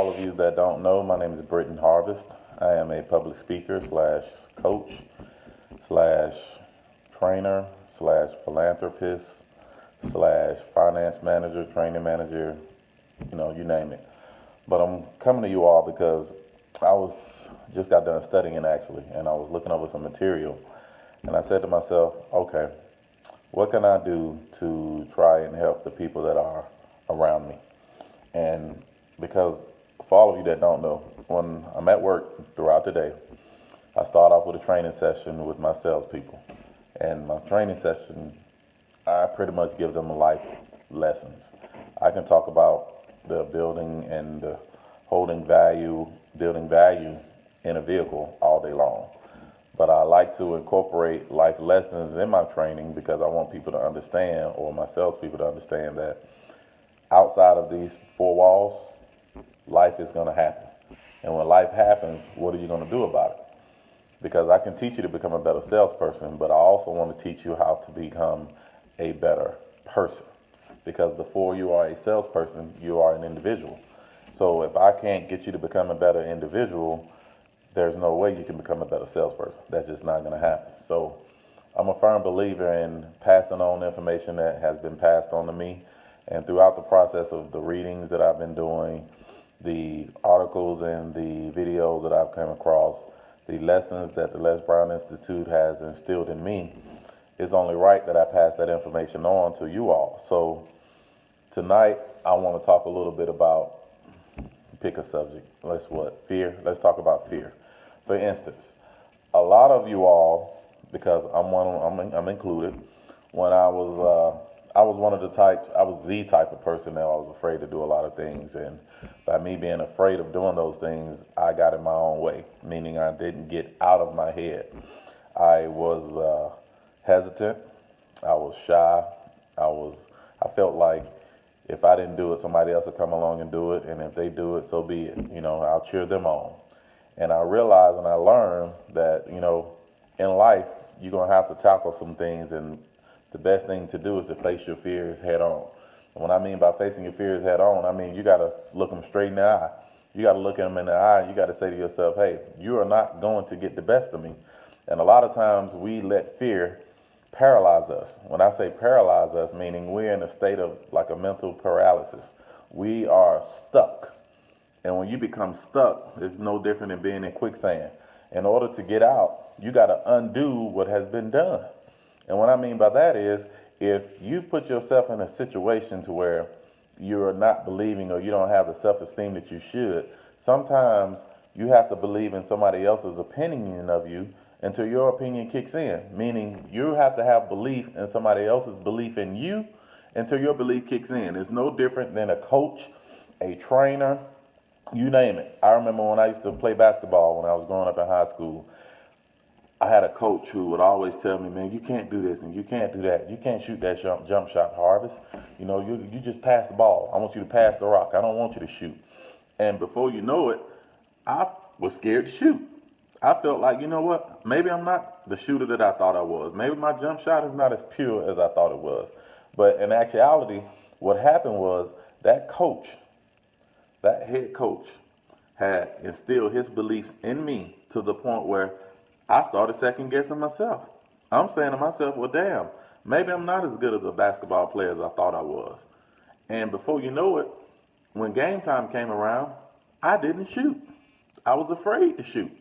all of you that don't know, my name is Britton Harvest. I am a public speaker slash coach slash trainer slash philanthropist slash finance manager, training manager, you name it. But I'm coming to you all because I was just got done studying actually, and I was looking over some material, and I said to myself, okay, what can I do to try and help the people that are around me? And because for all of you that don't know, when I'm at work throughout the day, I start off with a training session with my salespeople. And my training session, I pretty much give them life lessons. I can talk about the building and the building value in a vehicle all day long. But I like to incorporate life lessons in my training because I want people to understand, or my salespeople to understand, that outside of these four walls, life is going to happen. And when life happens, what are you going to do about it? Because I can teach you to become a better salesperson, but I also want to teach you how to become a better person. Because before you are a salesperson, you are an individual. So if I can't get you to become a better individual, there's no way you can become a better salesperson. That's just not going to happen. So I'm a firm believer in passing on information that has been passed on to me. And throughout the process of the readings that I've been doing, the articles and the videos that I've come across, the lessons that the Les Brown Institute has instilled in me, it's only right that I pass that information on to you all. So tonight, I want to talk a little bit about, pick a subject. Fear. Let's talk about fear. For instance, a lot of you all, because I'm included, when I was one of the types, I was the type of person that I was afraid to do a lot of things. And by me being afraid of doing those things, I got in my own way, meaning I didn't get out of my head. I was hesitant. I was shy. I felt like if I didn't do it, somebody else would come along and do it. And if they do it, so be it. I'll cheer them on. And I realized and I learned that, in life, you're going to have to tackle some things. And the best thing to do is to face your fears head on. And what I mean by facing your fears head on, I mean you got to look them straight in the eye. You got to look at them in the eye, and you got to say to yourself, hey, you are not going to get the best of me. And a lot of times we let fear paralyze us. When I say paralyze us, meaning we're in a state of like a mental paralysis. We are stuck. And when you become stuck, it's no different than being in quicksand. In order to get out, you got to undo what has been done. And what I mean by that is, if you put yourself in a situation to where you're not believing or you don't have the self-esteem that you should, sometimes you have to believe in somebody else's opinion of you until your opinion kicks in. Meaning you have to have belief in somebody else's belief in you until your belief kicks in. It's no different than a coach, a trainer, you name it. I remember when I used to play basketball when I was growing up in high school. I had a coach who would always tell me, man, you can't do this and you can't do that. You can't shoot that jump shot, Harvest. You just pass the ball. I want you to pass the rock. I don't want you to shoot. And before you know it, I was scared to shoot. I felt like, you know what? Maybe I'm not the shooter that I thought I was. Maybe my jump shot is not as pure as I thought it was. But in actuality, what happened was that coach, that head coach, had instilled his beliefs in me to the point where I started second guessing myself. I'm saying to myself, well, damn, maybe I'm not as good as a basketball player as I thought I was. And before you know it, when game time came around, I didn't shoot. I was afraid to shoot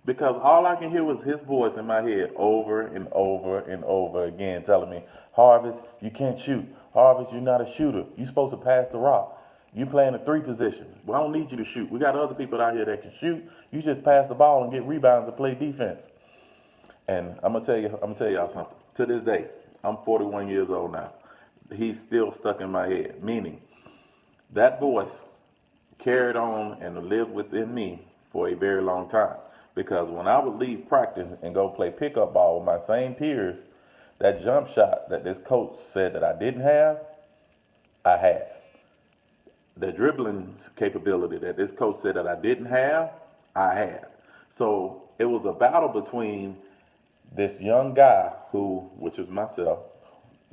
because all I can hear was his voice in my head over and over and over again telling me, Harvest, you can't shoot. Harvest, you're not a shooter. You're supposed to pass the rock. You play in a three position. Well, I don't need you to shoot. We got other people out here that can shoot. You just pass the ball and get rebounds and play defense. And I'm gonna tell y'all something. To this day, I'm 41 years old now. He's still stuck in my head. Meaning, that voice carried on and lived within me for a very long time. Because when I would leave practice and go play pickup ball with my same peers, that jump shot that this coach said that I didn't have, I had. The dribbling capability that this coach said that I didn't have, I had. So it was a battle between this young guy which is myself,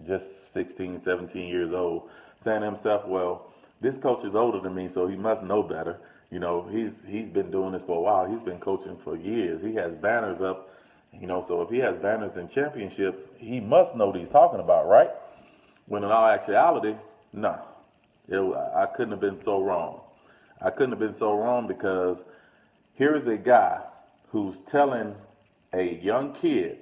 just 16, 17 years old, saying to himself, well, this coach is older than me, so he must know better. He's been doing this for a while. He's been coaching for years. He has banners up, so if he has banners and championships, he must know what he's talking about, right? When in all actuality, no. I couldn't have been so wrong. I couldn't have been so wrong because here is a guy who's telling a young kid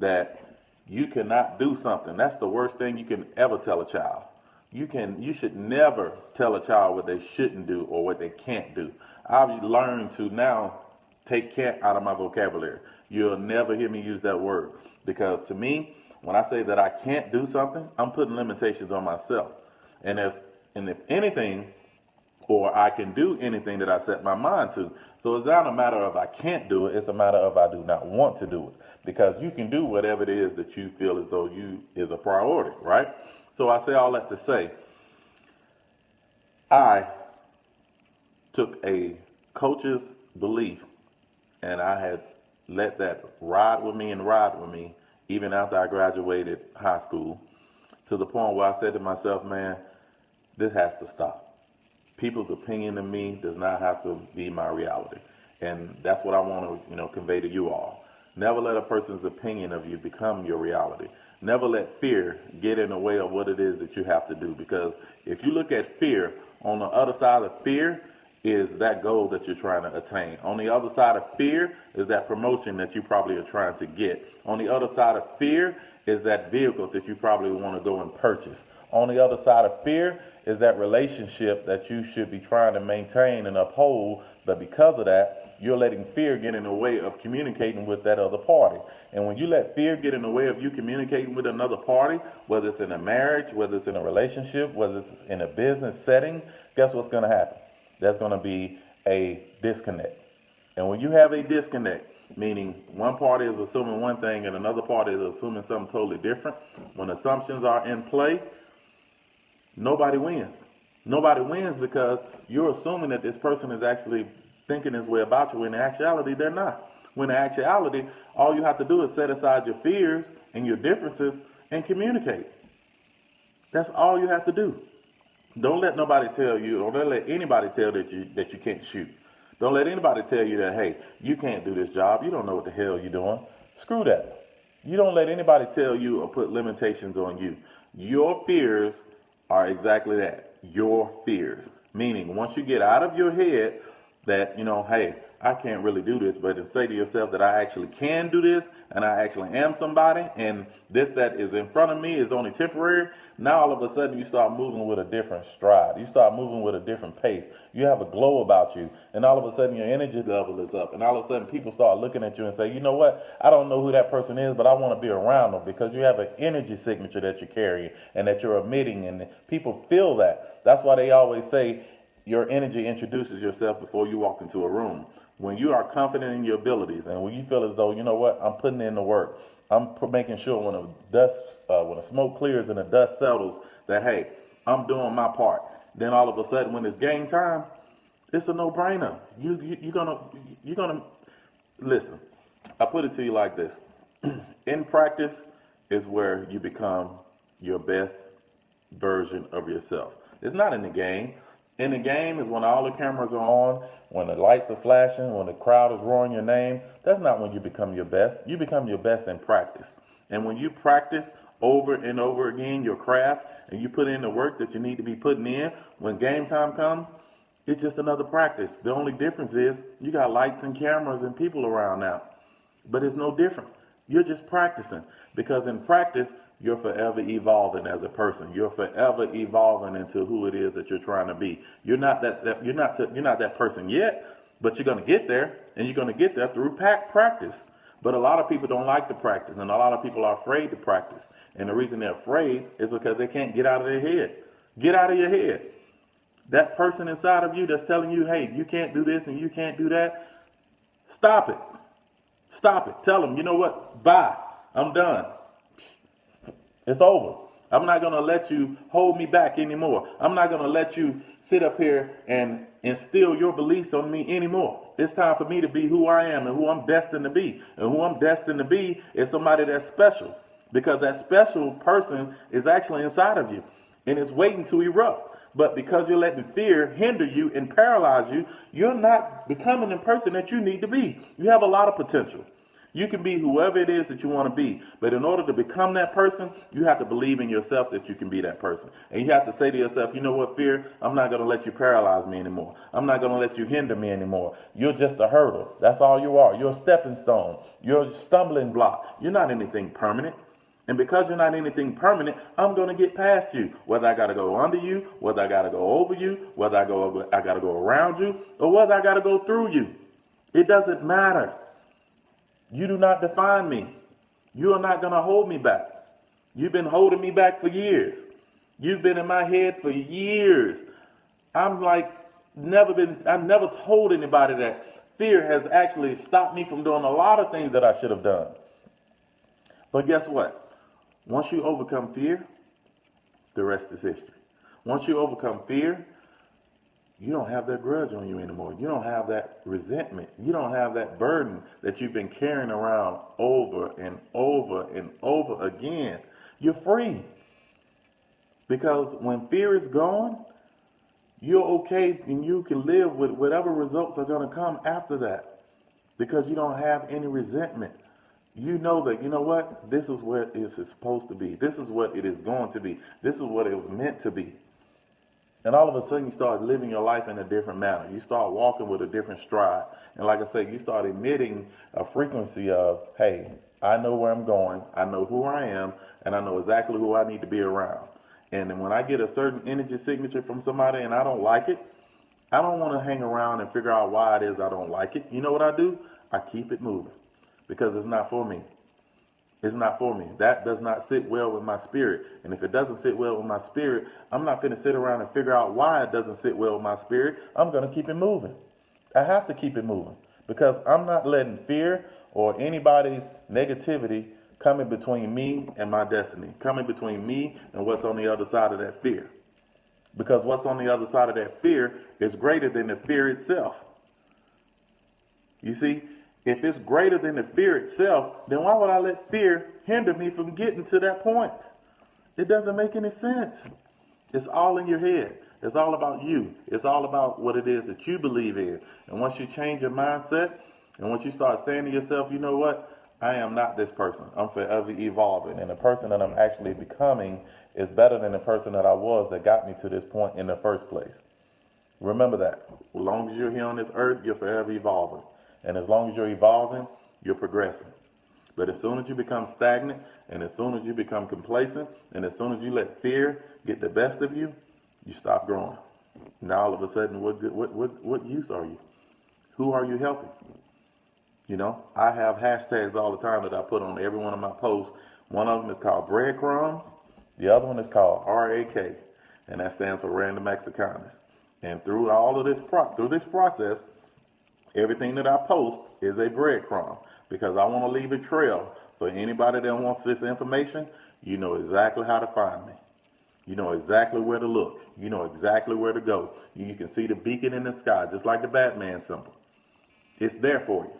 that you cannot do something. That's the worst thing you can ever tell a child. You should never tell a child what they shouldn't do or what they can't do. I've learned to now take can't out of my vocabulary. You'll never hear me use that word because to me, when I say that I can't do something, I'm putting limitations on myself. And if anything, or I can do anything that I set my mind to. So it's not a matter of I can't do it, it's a matter of I do not want to do it. Because you can do whatever it is that you feel as though you is a priority, right? So I say all that to say, I took a coach's belief and I had let that ride with me even after I graduated high school, to the point where I said to myself, man, this has to stop. People's opinion of me does not have to be my reality. And that's what I want to, convey to you all. Never let a person's opinion of you become your reality. Never let fear get in the way of what it is that you have to do. Because if you look at fear, on the other side of fear is that goal that you're trying to attain. On the other side of fear is that promotion that you probably are trying to get. On the other side of fear is that vehicle that you probably want to go and purchase. On the other side of fear is that relationship that you should be trying to maintain and uphold, but because of that, you're letting fear get in the way of communicating with that other party. And when you let fear get in the way of you communicating with another party, whether it's in a marriage, whether it's in a relationship, whether it's in a business setting, guess what's going to happen? There's going to be a disconnect. And when you have a disconnect, meaning one party is assuming one thing and another party is assuming something totally different, when assumptions are in play, nobody wins. Nobody wins because you're assuming that this person is actually thinking this way about you when in actuality they're not. When in actuality, all you have to do is set aside your fears and your differences and communicate. That's all you have to do. Don't let nobody tell you, or don't let anybody tell that you can't shoot. Don't let anybody tell you that, hey, you can't do this job. You don't know what the hell you're doing. Screw that. You don't let anybody tell you or put limitations on you. Your fears are exactly that, your fears. Meaning, once you get out of your head that, hey, I can't really do this, but to say to yourself that I actually can do this, and I actually am somebody, and this that is in front of me is only temporary, now all of a sudden you start moving with a different stride. You start moving with a different pace. You have a glow about you, and all of a sudden your energy level is up, and all of a sudden people start looking at you and say, you know what, I don't know who that person is, but I want to be around them because you have an energy signature that you're carrying and that you're emitting, and people feel that. That's why they always say your energy introduces yourself before you walk into a room. When you are confident in your abilities and when you feel as though, you know what, I'm putting in the work. I'm making sure when the smoke clears and the dust settles that, hey, I'm doing my part. Then all of a sudden when it's game time, it's a no-brainer. You're gonna listen. I put it to you like this. In practice is where you become your best version of yourself. It's not in the game. In the game is when all the cameras are on, when the lights are flashing, when the crowd is roaring your name. That's not when you become your best. You become your best in practice. And when you practice over and over again your craft and you put in the work that you need to be putting in, when game time comes, it's just another practice. The only difference is you got lights and cameras and people around now. But it's no different. You're just practicing because in practice, you're forever evolving as a person. You're forever evolving into who it is that you're trying to be. You're not that person yet, but you're going to get there, and you're going to get there through practice. But a lot of people don't like to practice, and a lot of people are afraid to practice. And the reason they're afraid is because they can't get out of their head. Get out of your head. That person inside of you that's telling you, hey, you can't do this and you can't do that, stop it. Stop it. Tell them, you know what? Bye. I'm done. It's over. I'm not going to let you hold me back anymore. I'm not going to let you sit up here and instill your beliefs on me anymore. It's time for me to be who I am and who I'm destined to be. And who I'm destined to be is somebody that's special. Because that special person is actually inside of you. And it's waiting to erupt. But because you're letting fear hinder you and paralyze you, you're not becoming the person that you need to be. You have a lot of potential. You can be whoever it is that you want to be. But in order to become that person, you have to believe in yourself that you can be that person. And you have to say to yourself, you know what, fear, I'm not going to let you paralyze me anymore. I'm not going to let you hinder me anymore. You're just a hurdle. That's all you are. You're a stepping stone. You're a stumbling block. You're not anything permanent. And because you're not anything permanent, I'm going to get past you. Whether I got to go under you, whether I got to go over you, whether I got to go around you, or whether I got to go through you. It doesn't matter. You do not define me. You are not going to hold me back. You've been holding me back for years. You've been in my head for years. I've never told anybody that fear has actually stopped me from doing a lot of things that I should have done. But guess what? Once you overcome fear, the rest is history. Once you overcome fear, you don't have that grudge on you anymore. You don't have that resentment. You don't have that burden that you've been carrying around over and over and over again. You're free. Because when fear is gone, you're okay and you can live with whatever results are going to come after that. Because you don't have any resentment. You know that, you know what? This is what it is supposed to be. This is what it is going to be. This is what it was meant to be. And all of a sudden you start living your life in a different manner. You start walking with a different stride. And like I said, you start emitting a frequency of, hey, I know where I'm going. I know who I am. And I know exactly who I need to be around. And then when I get a certain energy signature from somebody and I don't like it, I don't want to hang around and figure out why it is I don't like it. You know what I do? I keep it moving. Because it's not for me. It's not for me. That does not sit well with my spirit. And if it doesn't sit well with my spirit, I'm not going to sit around and figure out why it doesn't sit well with my spirit. I'm going to keep it moving. I have to keep it moving. Because I'm not letting fear or anybody's negativity come in between me and my destiny. Come in between me and what's on the other side of that fear. Because what's on the other side of that fear is greater than the fear itself. You see? If it's greater than the fear itself, then why would I let fear hinder me from getting to that point? It doesn't make any sense. It's all in your head. It's all about you. It's all about what it is that you believe in. And once you change your mindset, and once you start saying to yourself, you know what? I am not this person. I'm forever evolving. And the person that I'm actually becoming is better than the person that I was that got me to this point in the first place. Remember that. As long as you're here on this earth, you're forever evolving. And as long as you're evolving, you're progressing. But as soon as you become stagnant, and as soon as you become complacent, and as soon as you let fear get the best of you, you stop growing. Now all of a sudden, what use are you? Who are you helping? You know, I have hashtags all the time that I put on every one of my posts. One of them is called breadcrumbs. The other one is called RAK, and that stands for Random Acts of Kindness. And through all of this process, everything that I post is a breadcrumb because I want to leave a trail for anybody that wants this information. You know exactly how to find me. You know exactly where to look. You know exactly where to go. You can see the beacon in the sky, just like the Batman symbol. It's there for you.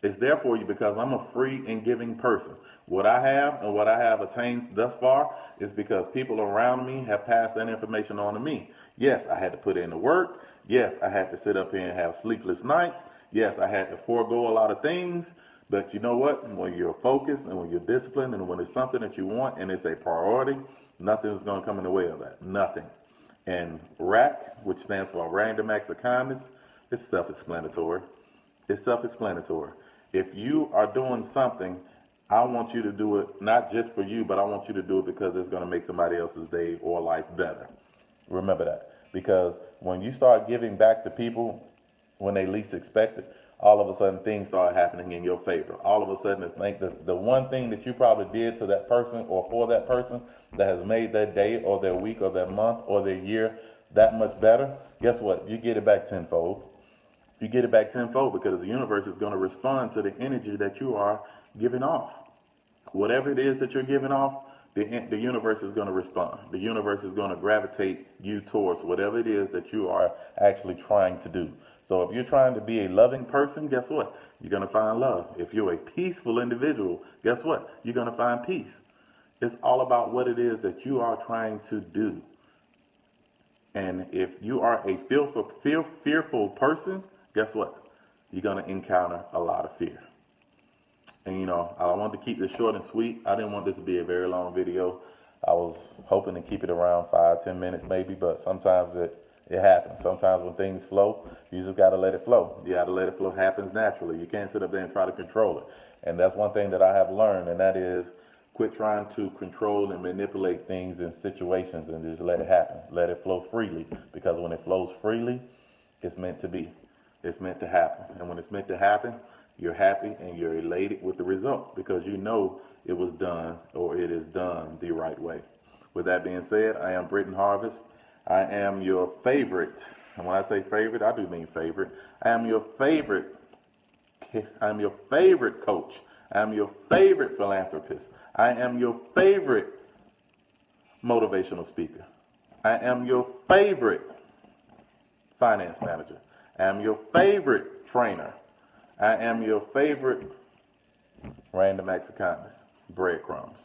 It's there for you because I'm a free and giving person. What I have and what I have attained thus far is because people around me have passed that information on to me. Yes, I had to put in the work. Yes, I had to sit up here and have sleepless nights. Yes, I had to forego a lot of things. But you know what? When you're focused and when you're disciplined and when it's something that you want and it's a priority, nothing is going to come in the way of that. Nothing. And RAK, which stands for Random Acts of Kindness, it's self-explanatory. It's self-explanatory. If you are doing something, I want you to do it not just for you, but I want you to do it because it's going to make somebody else's day or life better. Remember that. Because when you start giving back to people when they least expect it, all of a sudden things start happening in your favor. All of a sudden it's like the one thing that you probably did to that person or for that person that has made their day or their week or their month or their year that much better, guess what? You get it back tenfold. You get it back tenfold because the universe is going to respond to the energy that you are giving off. Whatever it is that you're giving off, the universe is going to respond. The universe is going to gravitate you towards whatever it is that you are actually trying to do. So if you're trying to be a loving person, guess what? You're going to find love. If you're a peaceful individual, guess what? You're going to find peace. It's all about what it is that you are trying to do. And if you are a fearful person, guess what? You're going to encounter a lot of fear. And I wanted to keep this short and sweet. I didn't want this to be a very long video. I was hoping to keep it around 5-10 minutes maybe, but sometimes it happens. Sometimes when things flow, you just got to let it flow. You got to let it flow. It happens naturally. You can't sit up there and try to control it. And that's one thing that I have learned, and that is quit trying to control and manipulate things in situations and just let it happen. Let it flow freely, because when it flows freely, it's meant to be. It's meant to happen. And when it's meant to happen, you're happy and you're elated with the result, because you know it was done, or it is done the right way. With that being said, I am Britton Harvest. I am your favorite, and when I say favorite, I do mean favorite. I am your favorite coach. I am your favorite philanthropist. I am your favorite motivational speaker. I am your favorite finance manager. I am your favorite trainer. I am your favorite random acts of kindness, breadcrumbs.